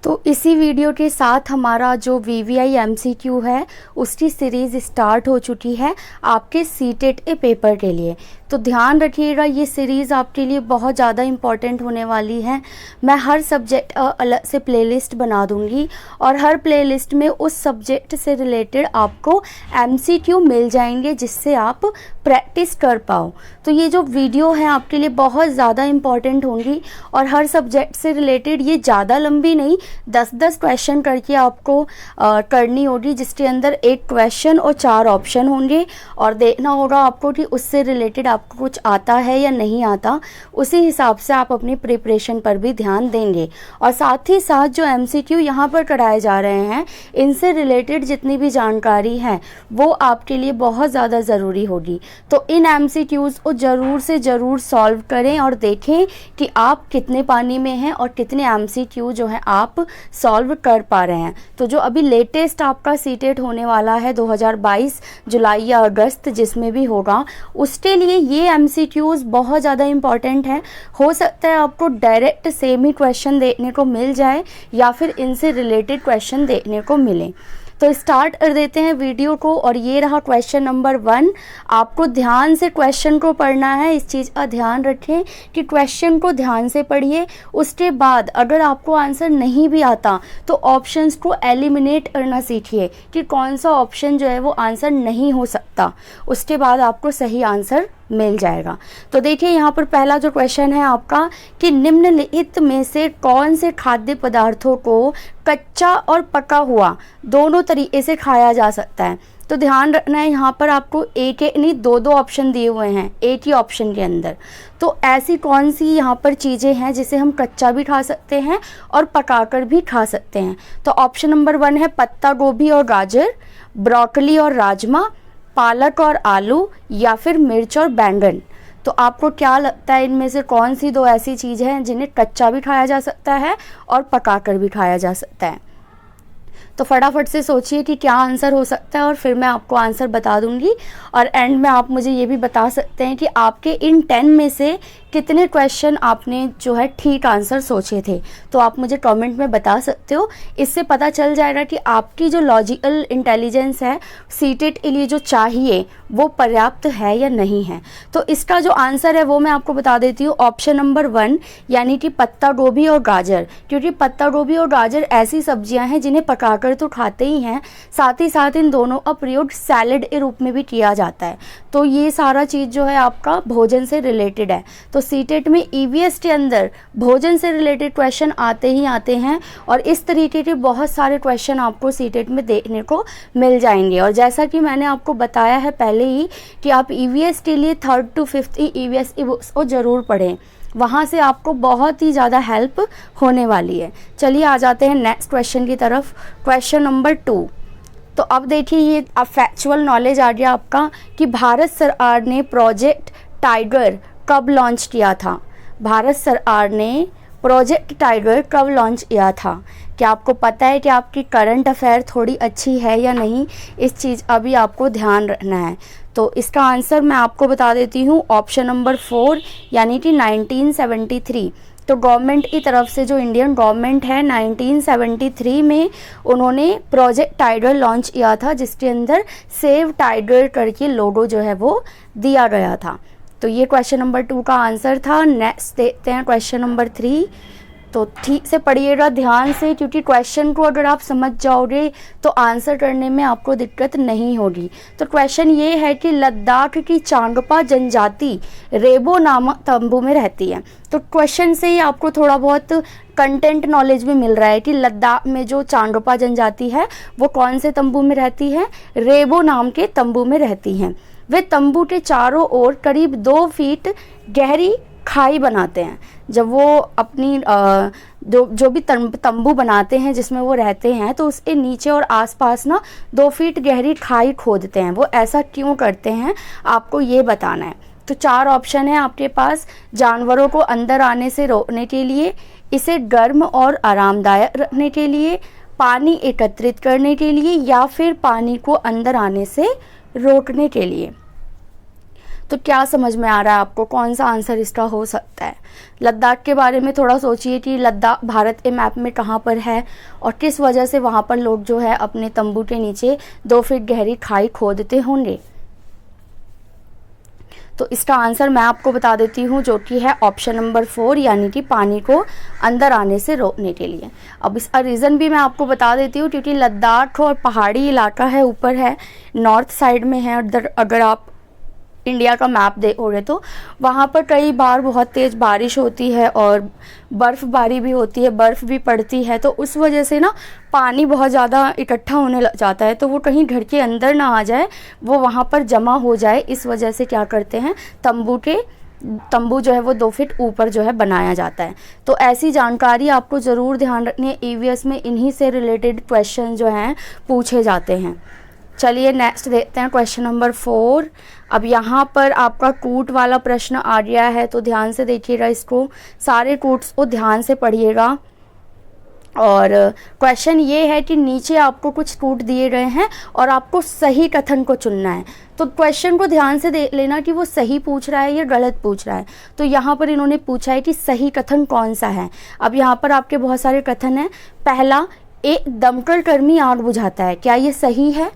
तो इसी वीडियो के साथ हमारा जो VVI MCQ है उसकी सीरीज़ स्टार्ट हो चुकी है आपके सीटेट ए पेपर के लिए। तो ध्यान रखिएगा, ये सीरीज़ आपके लिए बहुत ज़्यादा इम्पॉर्टेंट होने वाली है। मैं हर सब्जेक्ट अलग से प्लेलिस्ट बना दूंगी और हर प्लेलिस्ट में उस सब्जेक्ट से रिलेटेड आपको MCQ मिल जाएंगे जिससे आप प्रैक्टिस कर पाओ। तो ये जो वीडियो है आपके लिए बहुत ज़्यादा इम्पॉर्टेंट होंगी और हर सब्जेक्ट से रिलेटेड ये ज़्यादा लंबी नहीं, 10-10 क्वेश्चन करके आपको करनी होगी, जिसके अंदर एक क्वेश्चन और 4 ऑप्शन होंगे और देखना होगा आपको कि उससे रिलेटेड आपको कुछ आता है या नहीं आता। उसी हिसाब से आप अपनी प्रिपरेशन पर भी ध्यान देंगे और साथ ही साथ जो MCQ यहाँ पर कराए जा रहे हैं इनसे रिलेटेड जितनी भी जानकारी है वो आपके लिए बहुत ज़्यादा ज़रूरी होगी। तो इन MCQs को ज़रूर से ज़रूर सॉल्व करें और देखें कि आप कितने पानी में हैं और कितने MCQ जो हैं आप सॉल्व कर पा रहे हैं। तो जो अभी लेटेस्ट आपका सीटेट होने वाला है 2022 जुलाई या अगस्त जिसमें भी होगा, उसके लिए ये MCQs बहुत ज़्यादा इम्पॉर्टेंट है। हो सकता है आपको डायरेक्ट सेम ही क्वेश्चन देखने को मिल जाए या फिर इनसे रिलेटेड क्वेश्चन देखने को मिले। तो स्टार्ट कर देते हैं वीडियो को और ये रहा क्वेश्चन नंबर 1। आपको ध्यान से क्वेश्चन को पढ़ना है, इस चीज़ का ध्यान रखें कि क्वेश्चन को ध्यान से पढ़िए। उसके बाद अगर आपको आंसर नहीं भी आता तो ऑप्शंस को एलिमिनेट करना सीखिए कि कौन सा ऑप्शन जो है वो आंसर नहीं हो सकता, उसके बाद आपको सही आंसर मिल जाएगा। तो देखिए यहाँ पर पहला जो क्वेश्चन है आपका कि निम्नलिखित में से कौन से खाद्य पदार्थों को कच्चा और पका हुआ दोनों तरीके से खाया जा सकता है। तो ध्यान रखना है, यहाँ पर आपको एक नहीं दो ऑप्शन दिए हुए हैं एक ही ऑप्शन के अंदर। तो ऐसी कौन सी यहाँ पर चीज़ें हैं जिसे हम कच्चा भी खा सकते हैं और पकाकर भी खा सकते हैं। तो ऑप्शन नंबर 1 है पत्ता गोभी और गाजर, ब्रोकली और राजमा, पालक और आलू या फिर मिर्च और बैंगन। तो आपको क्या लगता है इनमें से कौन सी 2 ऐसी चीज़ें हैं जिन्हें कच्चा भी खाया जा सकता है और पकाकर भी खाया जा सकता है। तो फटाफट से सोचिए कि क्या आंसर हो सकता है और फिर मैं आपको आंसर बता दूंगी और एंड में आप मुझे ये भी बता सकते हैं कि आपके इन 10 में से कितने क्वेश्चन आपने जो है ठीक आंसर सोचे थे। तो आप मुझे कमेंट में बता सकते हो, इससे पता चल जाएगा कि आपकी जो लॉजिकल इंटेलिजेंस है सीटेट के लिए जो चाहिए वो पर्याप्त है या नहीं है। तो इसका जो आंसर है वो मैं आपको बता देती हूँ, ऑप्शन नंबर 1 यानी कि पत्ता गोभी और गाजर। क्योंकि पत्ता गोभी और गाजर ऐसी सब्जियां हैं जिन्हें पकाकर तो खाते ही हैं, साथ ही साथ इन दोनों का प्रयोग सैलेड के रूप में भी किया जाता है। तो ये सारा चीज़ जो है आपका भोजन से रिलेटेड है। तो सीटेट में EVS के अंदर भोजन से रिलेटेड क्वेश्चन आते ही आते हैं और इस तरीके के बहुत सारे क्वेश्चन आपको सीटेट में देखने को मिल जाएंगे। और जैसा कि मैंने आपको बताया है पहले ही कि आप EVS के लिए 3rd to 5th EVS की बुक्स को ज़रूर पढ़ें, वहाँ से आपको बहुत ही ज़्यादा हेल्प होने वाली है। चलिए आ जाते हैं नेक्स्ट क्वेश्चन की तरफ, क्वेश्चन नंबर 2। तो अब देखिए ये अब फैक्चुअल नॉलेज आ गया आपका कि भारत सरकार ने प्रोजेक्ट टाइगर कब लॉन्च किया था। भारत सरकार ने प्रोजेक्ट टाइगर कब लॉन्च किया था। क्या आपको पता है कि आपकी करंट अफेयर थोड़ी अच्छी है या नहीं, इस चीज़ अभी आपको ध्यान रखना है। तो इसका आंसर मैं आपको बता देती हूँ, ऑप्शन नंबर 4 यानी कि 1973। तो गवर्नमेंट की तरफ से जो इंडियन गवर्नमेंट है 1973 में उन्होंने प्रोजेक्ट टाइगर लॉन्च किया था, जिसके अंदर सेव टाइगर करके लोगो जो है वो दिया गया था। तो ये क्वेश्चन नंबर 2 का आंसर था। नेक्स्ट देखते हैं क्वेश्चन नंबर 3। तो ठीक से पढ़िएगा ध्यान से, क्योंकि क्वेश्चन को अगर आप समझ जाओगे तो आंसर करने में आपको दिक्कत नहीं होगी। तो क्वेश्चन ये है कि लद्दाख की चांगपा जनजाति रेबो नामक तंबू में रहती है। तो क्वेश्चन से ही आपको थोड़ा बहुत कंटेंट नॉलेज भी मिल रहा है कि लद्दाख में जो चांगपा जनजाति है वो कौन से तंबू में रहती है, रेबो नाम के तंबू में रहती हैं। वे तंबू के चारों ओर करीब 2 फीट गहरी खाई बनाते हैं। जब वो अपनी जो भी तंबू बनाते हैं जिसमें वो रहते हैं तो उसके नीचे और आसपास ना 2 फीट गहरी खाई खोदते हैं। वो ऐसा क्यों करते हैं आपको ये बताना है। तो 4 ऑप्शन है आपके पास, जानवरों को अंदर आने से रोकने के लिए, इसे गर्म और आरामदायक रखने के लिए, पानी एकत्रित करने के लिए या फिर पानी को अंदर आने से रोकने के लिए। तो क्या समझ में आ रहा है आपको, कौन सा आंसर इसका हो सकता है? लद्दाख के बारे में थोड़ा सोचिए कि लद्दाख भारत के मैप में कहाँ पर है और किस वजह से वहाँ पर लोग जो है अपने तंबू के नीचे 2 फीट गहरी खाई खोदते होंगे। तो इसका आंसर मैं आपको बता देती हूँ, जो कि है ऑप्शन नंबर 4, यानी कि पानी को अंदर आने से रोकने के लिए। अब इसका रीज़न भी मैं आपको बता देती हूँ, क्योंकि लद्दाख और पहाड़ी इलाका है, ऊपर है, नॉर्थ साइड में है। अगर आप इंडिया का मैप देखोगे तो वहाँ पर कई बार बहुत तेज़ बारिश होती है और बर्फ़बारी भी होती है, बर्फ़ भी पड़ती है। तो उस वजह से ना पानी बहुत ज़्यादा इकट्ठा होने लग जाता है, तो वो कहीं घर के अंदर ना आ जाए, वो वहाँ पर जमा हो जाए। इस वजह से क्या करते हैं, तंबू जो है वो 2 फीट ऊपर जो है बनाया जाता है। तो ऐसी जानकारी आपको ज़रूर ध्यान रखनी है, ईवीएस में इन्हीं से रिलेटेड क्वेश्चन जो हैं पूछे जाते हैं। चलिए नेक्स्ट देखते हैं क्वेश्चन नंबर 4। अब यहाँ पर आपका कूट वाला प्रश्न आ गया है, तो ध्यान से देखिएगा इसको, सारे कूट्स को ध्यान से पढ़िएगा। और क्वेश्चन ये है कि नीचे आपको कुछ कूट दिए गए हैं और आपको सही कथन को चुनना है। तो क्वेश्चन को ध्यान से देख लेना कि वो सही पूछ रहा है या गलत पूछ रहा है। तो यहाँ पर इन्होंने पूछा है कि सही कथन कौन सा है। अब यहाँ पर आपके बहुत सारे कथन हैं। पहला, एक दमकल कर्मी आग बुझाता है, क्या ये सही है?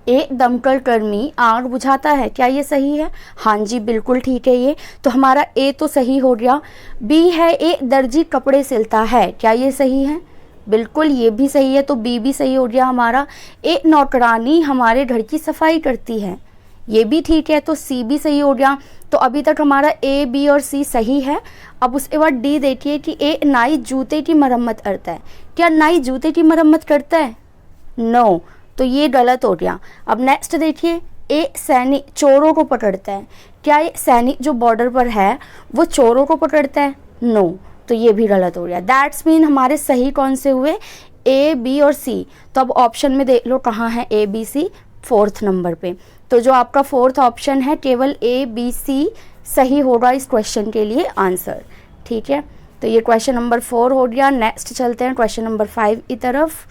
एक दमकल कर्मी आग बुझाता है, क्या ये सही है? हाँ जी, बिल्कुल ठीक है ये। तो हमारा ए तो सही हो गया। बी है, एक दर्जी कपड़े सिलता है, क्या ये सही है? बिल्कुल ये भी सही है, तो बी भी सही हो गया हमारा। एक नौकरानी हमारे घर की सफाई करती है, ये भी ठीक है, तो सी भी सही हो गया। तो अभी तक हमारा ए, बी और सी सही है। अब उसके बाद डी देखिए कि एक नाई जूते की मरम्मत करता है, क्या नाई जूते की मरम्मत करता है? नो, तो ये गलत हो गया। अब नेक्स्ट देखिए, एक सैनिक चोरों को पकड़ता है, क्या एक सैनिक जो बॉर्डर पर है वो चोरों को पकड़ता है? नो, तो ये भी गलत हो गया। दैट्स मीन हमारे सही कौन से हुए, ए, बी और सी। तो अब ऑप्शन में देख लो कहाँ है ए, बी, सी, 4th नंबर पे। तो जो आपका 4th ऑप्शन है, केवल ए, बी, सी सही होगा इस क्वेश्चन के लिए आंसर। ठीक है, तो ये क्वेश्चन नंबर 4 हो गया। नेक्स्ट चलते हैं क्वेश्चन नंबर 5 की तरफ।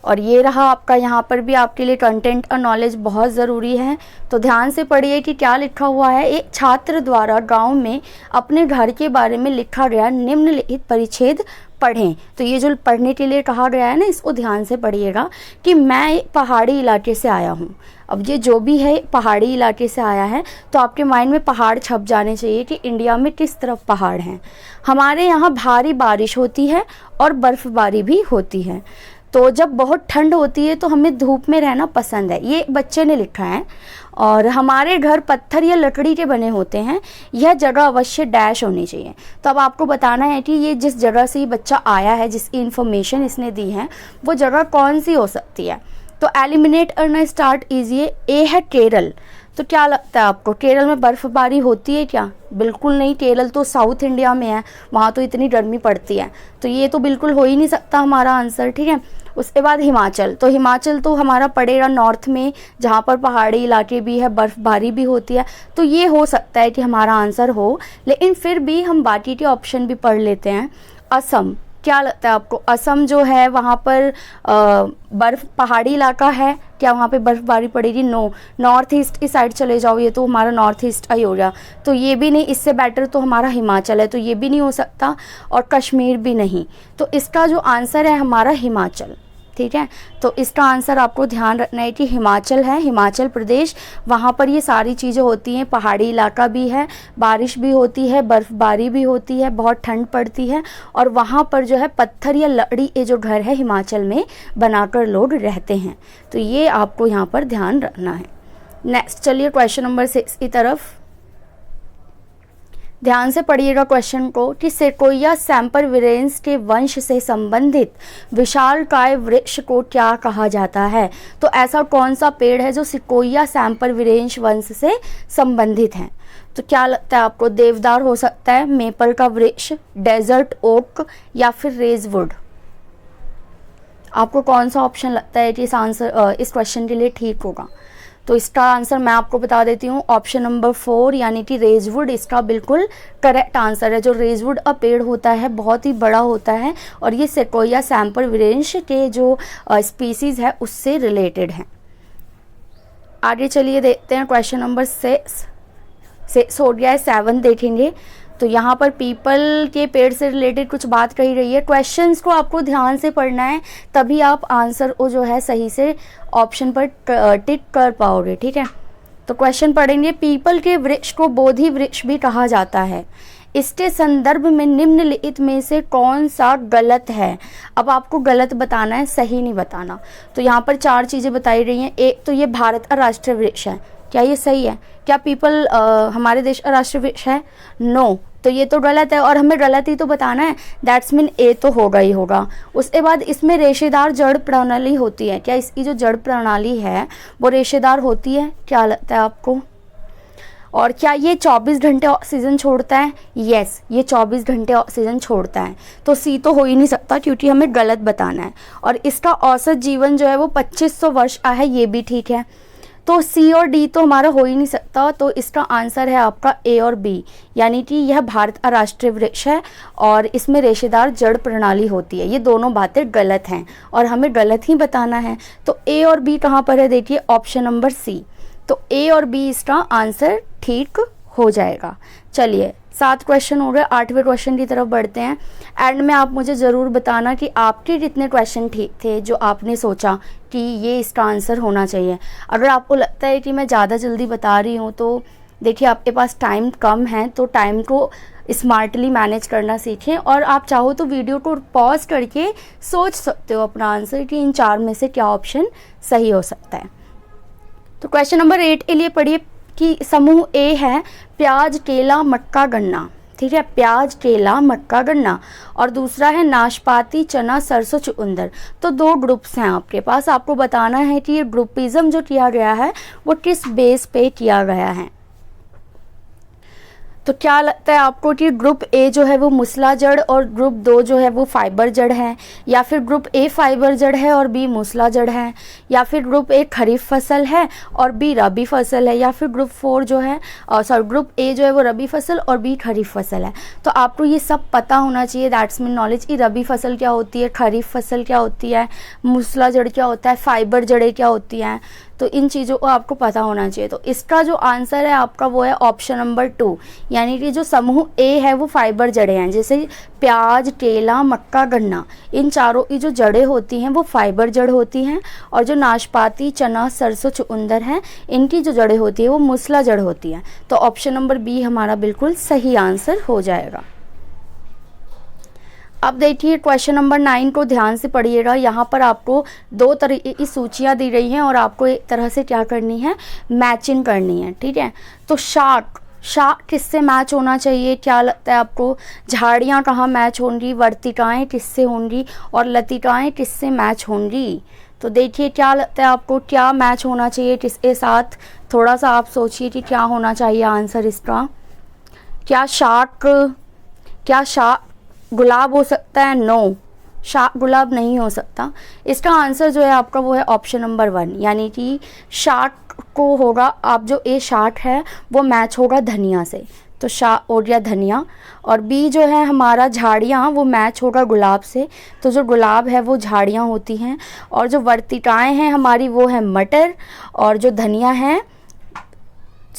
और ये रहा आपका, यहाँ पर भी आपके लिए कंटेंट और नॉलेज बहुत ज़रूरी है, तो ध्यान से पढ़िए कि क्या लिखा हुआ है। एक छात्र द्वारा गांव में अपने घर के बारे में लिखा गया निम्नलिखित परिच्छेद पढ़ें। तो ये जो पढ़ने के लिए कहा गया है ना, इसको ध्यान से पढ़िएगा कि मैं एक पहाड़ी इलाके से आया हूँ। अब ये जो भी है पहाड़ी इलाके से आया है, तो आपके माइंड में पहाड़ छप जाने चाहिए कि इंडिया में किस तरफ पहाड़ हैं। हमारे यहाँ भारी बारिश होती है और बर्फ़बारी भी होती है। तो जब बहुत ठंड होती है तो हमें धूप में रहना पसंद है, ये बच्चे ने लिखा है। और हमारे घर पत्थर या लकड़ी के बने होते हैं, यह जगह अवश्य डैश होनी चाहिए। तो अब आपको बताना है कि ये जिस जगह से ये बच्चा आया है, जिसकी इन्फॉर्मेशन इसने दी है, वो जगह कौन सी हो सकती है। तो एलिमिनेट करना स्टार्ट कीजिए। ए है केरल, तो क्या लगता है आपको, केरल में बर्फ़बारी होती है क्या? बिल्कुल नहीं, केरल तो साउथ इंडिया में है, वहाँ तो इतनी गर्मी पड़ती है, तो ये तो बिल्कुल हो ही नहीं सकता हमारा आंसर। ठीक है, उसके बाद हिमाचल, तो हिमाचल तो हमारा पड़ेगा नॉर्थ में, जहाँ पर पहाड़ी इलाके भी है, बर्फ़बारी भी होती है, तो ये हो सकता है कि हमारा आंसर हो। लेकिन फिर भी हम बाकी के ऑप्शन भी पढ़ लेते हैं। असम, क्या लगता है आपको, असम जो है वहाँ पर बर्फ़ पहाड़ी इलाका है, क्या वहाँ पे बर्फ़बारी पड़ेगी? नो। नॉर्थ ईस्ट की साइड चले जाओ, ये तो हमारा नॉर्थ ईस्ट का ही हो गया, तो ये भी नहीं। इससे बेटर तो हमारा हिमाचल है, तो ये भी नहीं हो सकता, और कश्मीर भी नहीं। तो इसका जो आंसर है हमारा हिमाचल। ठीक है, तो इसका आंसर आपको ध्यान रखना है कि हिमाचल है, हिमाचल प्रदेश। वहाँ पर ये सारी चीज़ें होती हैं, पहाड़ी इलाका भी है, बारिश भी होती है, बर्फ़बारी भी होती है, बहुत ठंड पड़ती है, और वहाँ पर जो है पत्थर या लकड़ी के जो घर है हिमाचल में बनाकर लोग रहते हैं। तो ये आपको यहाँ पर ध्यान रखना है। नेक्स्ट चलिए क्वेश्चन नंबर 6 की तरफ। ध्यान से पढ़िएगा क्वेश्चन को कि सेकोया सैम्परविरेंस के वंश से संबंधित विशालकाय वृक्ष को क्या कहा जाता है। तो ऐसा कौन सा पेड़ है जो सेकोया सैम्परविरेंस वंश से संबंधित है। तो क्या लगता है आपको, देवदार हो सकता है, मेपल का वृक्ष, डेजर्ट ओक, या फिर रेजवुड। आपको कौन सा ऑप्शन लगता है कि इस क्वेश्चन के लिए ठीक होगा। तो इसका आंसर मैं आपको बता देती हूँ, ऑप्शन नंबर 4 यानी कि रेजवुड इसका बिल्कुल करेक्ट आंसर है। जो रेजवुड का पेड़ होता है बहुत ही बड़ा होता है, और ये सेकोया सैम्परविरेंस के जो स्पीसीज़ है उससे रिलेटेड है। आगे चलिए देखते हैं क्वेश्चन नंबर 6 हो गया है, 7 देखेंगे। तो यहाँ पर पीपल के पेड़ से रिलेटेड कुछ बात कही रही है। क्वेश्चंस को आपको ध्यान से पढ़ना है, तभी आप आंसर को जो है सही से ऑप्शन पर टिक कर पाओगे, ठीक है। तो क्वेश्चन पढ़ेंगे, पीपल के वृक्ष को बोधि वृक्ष भी कहा जाता है, इसके संदर्भ में निम्नलिखित में से कौन सा गलत है। अब आपको गलत बताना है, सही नहीं बताना। तो यहाँ पर 4 चीज़ें बताई रही हैं। एक तो ये भारत का राष्ट्रीय वृक्ष है, क्या ये सही है? क्या पीपल हमारे देश का राष्ट्रीय वृक्ष है? नो, तो ये तो गलत है और हमें गलत ही तो बताना है। दैट्स मीन ए तो होगा ही होगा। उसके बाद इसमें रेशेदार जड़ प्रणाली होती है, क्या इसकी जो जड़ प्रणाली है वो रेशेदार होती है? क्या लगता है आपको? और क्या ये 24 घंटे ऑक्सीजन छोड़ता है? यस, ये 24 घंटे ऑक्सीजन छोड़ता है। तो सी तो हो ही नहीं सकता क्योंकि हमें गलत बताना है। और इसका औसत जीवन जो है वो 2500 वर्ष का है, ये भी ठीक है। तो सी और डी तो हमारा हो ही नहीं सकता। तो इसका आंसर है आपका ए और बी, यानी कि यह भारत का राष्ट्रीय वृक्ष है और इसमें रेशेदार जड़ प्रणाली होती है। ये दोनों बातें गलत हैं और हमें गलत ही बताना है। तो ए और बी कहाँ पर है? देखिए ऑप्शन नंबर सी। तो ए और बी इसका आंसर ठीक हो जाएगा। चलिए 7 क्वेश्चन हो गए, 8वें क्वेश्चन की तरफ बढ़ते हैं। एंड में आप मुझे ज़रूर बताना कि आपके कितने क्वेश्चन ठीक थे जो आपने सोचा कि ये इसका आंसर होना चाहिए। अगर आपको लगता है कि मैं ज़्यादा जल्दी बता रही हूँ तो देखिए आपके पास टाइम कम है, तो टाइम को स्मार्टली मैनेज करना सीखें। और आप चाहो तो वीडियो को पॉज करके सोच सकते हो अपना आंसर कि इन 4 में से क्या ऑप्शन सही हो सकता है। तो क्वेश्चन नंबर 8 के लिए पढ़िए कि समूह ए है प्याज, केला, मक्का, गन्ना, ठीक है, प्याज, केला, मक्का, गन्ना। और दूसरा है नाशपाती, चना, सरसों, चुकंदर। तो 2 ग्रुप्स हैं आपके पास। आपको बताना है कि ये ग्रुपिज्म जो किया गया है वो किस बेस पे किया गया है। तो क्या लगता है आपको कि ग्रुप ए जो है वो मूसला जड़ और ग्रुप 2 जो है वो फाइबर जड़ है, या फिर ग्रुप ए फाइबर जड़ है और बी मूसला जड़ है, या फिर ग्रुप ए खरीफ फसल है और बी रबी फसल है, या फिर ग्रुप 4 जो है ग्रुप ए जो है वो रबी फसल और बी खरीफ फसल है। तो आपको ये सब पता होना चाहिए, दैट्स मीन नॉलेज, कि रबी फसल क्या होती है, खरीफ फसल क्या होती है, मूसला जड़ क्या होता है, फाइबर जड़ें क्या होती हैं। तो इन चीज़ों को आपको पता होना चाहिए। तो इसका जो आंसर है आपका वो है ऑप्शन नंबर 2, यानी कि जो समूह ए है वो फाइबर जड़ें हैं। जैसे प्याज, केला, मक्का, गन्ना, इन चारों की जो जड़ें होती हैं वो फाइबर जड़ होती हैं। और जो नाशपाती, चना, सरसों, चुकंदर हैं, इनकी जो जड़ें होती है वो मूसला जड़ होती हैं। तो ऑप्शन नंबर बी हमारा बिल्कुल सही आंसर हो जाएगा। अब देखिए क्वेश्चन नंबर 9 को ध्यान से पढ़िएगा। यहाँ पर आपको 2 तरह की सूचियाँ दी रही हैं और आपको एक तरह से क्या करनी है, मैचिंग करनी है, ठीक है। तो शाक किससे मैच होना चाहिए? क्या लगता है आपको? झाड़ियाँ कहाँ मैच होंगी, वर्तिकाएँ किससे होंगी और लतिकाएँ किससे मैच होंगी? तो देखिए क्या लगता है आपको, क्या मैच होना चाहिए किसके साथ? थोड़ा सा आप सोचिए कि क्या होना चाहिए आंसर इसका। क्या शाक गुलाब हो सकता है? नो, शाक गुलाब नहीं हो सकता। इसका आंसर जो है आपका वो है ऑप्शन नंबर 1, यानी कि शाक को होगा, आप जो ए शाक है वो मैच होगा धनिया से, तो शाक हो गया धनिया। और बी जो है हमारा झाड़ियाँ, वो मैच होगा गुलाब से, तो जो गुलाब है वो झाड़ियाँ होती हैं। और जो वर्तिकाएँ हैं हमारी वो है मटर, और जो धनिया है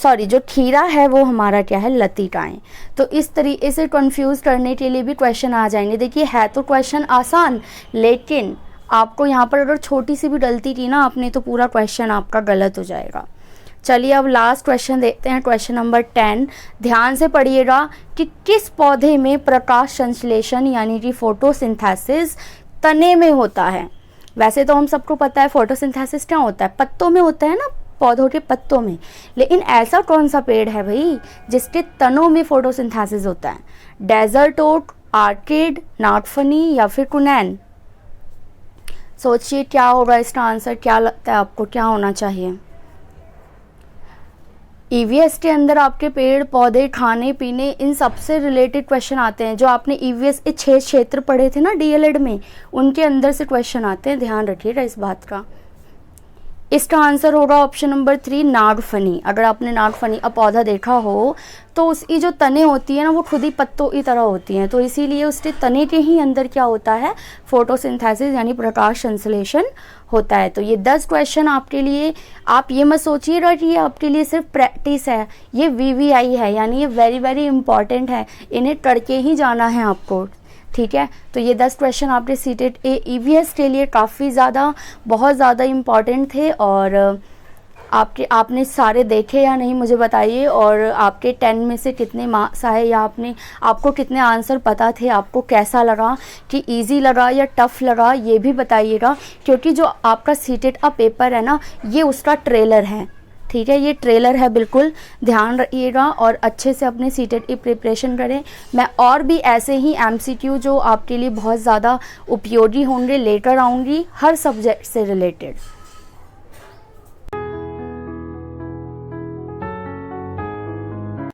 जो खीरा है वो हमारा क्या है, लतिकाएँ। तो इस तरीके से कंफ्यूज करने के लिए भी क्वेश्चन आ जाएंगे। देखिए है तो क्वेश्चन आसान, लेकिन आपको यहाँ पर अगर छोटी सी भी गलती की ना आपने तो पूरा क्वेश्चन आपका गलत हो जाएगा। चलिए अब लास्ट क्वेश्चन देखते हैं, क्वेश्चन नंबर 10। ध्यान से पढ़िएगा कि किस पौधे में प्रकाश संश्लेषण यानी कि फोटोसिंथेसिस तने में होता है। वैसे तो हम सबको पता है फोटोसिंथेसिस क्या होता है, पत्तों में होता है ना, पौधों के पत्तों में। लेकिन ऐसा कौन सा पेड़ है भाई जिसके तनों में फोटोसिंथेसिस होता है? डेजर्ट ओक, आर्किड, नागफनी या फिर कुनैन? सोचिए क्या होगा इसका आंसर, क्या लगता है आपको क्या होना चाहिए? ईवीएस के अंदर आपके पेड़ पौधे, खाने पीने, इन सबसे रिलेटेड क्वेश्चन आते हैं। जो आपने ईवीएस के 6 क्षेत्र पढ़े थे ना डीएलएड में, उनके अंदर से क्वेश्चन आते हैं, ध्यान रखिएगा इस बात का। इसका आंसर होगा ऑप्शन नंबर 3 नाग फनी। अगर आपने नाग फनी का पौधा देखा हो तो उसकी जो तने होती है ना वो खुद ही पत्तों की तरह होती हैं, तो इसीलिए उसके तने के ही अंदर क्या होता है, फोटोसिंथेसिस यानी प्रकाश संश्लेषण होता है। तो ये 10 क्वेश्चन आपके लिए, आप ये मत सोचिएगा कि ये आपके लिए सिर्फ प्रैक्टिस है, ये वीवीआई है, यानी ये वेरी वेरी इंपॉर्टेंट है, इन्हें करके ही जाना है आपको, ठीक है। तो ये 10 क्वेश्चन आपके सीटेट ए ईवीएस के लिए काफ़ी ज़्यादा, बहुत ज़्यादा इम्पॉर्टेंट थे। और आपने सारे देखे या नहीं मुझे बताइए, और आपके 10 में से कितने मार्क्स आए, या आपको कितने आंसर पता थे, आपको कैसा लगा, कि इजी लगा या टफ़ लगा, ये भी बताइएगा। क्योंकि जो आपका सीटेट का पेपर है ना, ये उसका ट्रेलर है, ठीक है, ये ट्रेलर है, बिल्कुल ध्यान रखिएगा और अच्छे से अपने सीटेट की प्रिपरेशन करें। मैं और भी ऐसे ही एमसीक्यू जो आपके लिए बहुत ज़्यादा उपयोगी होंगे लेकर आऊँगी, हर सब्जेक्ट से रिलेटेड।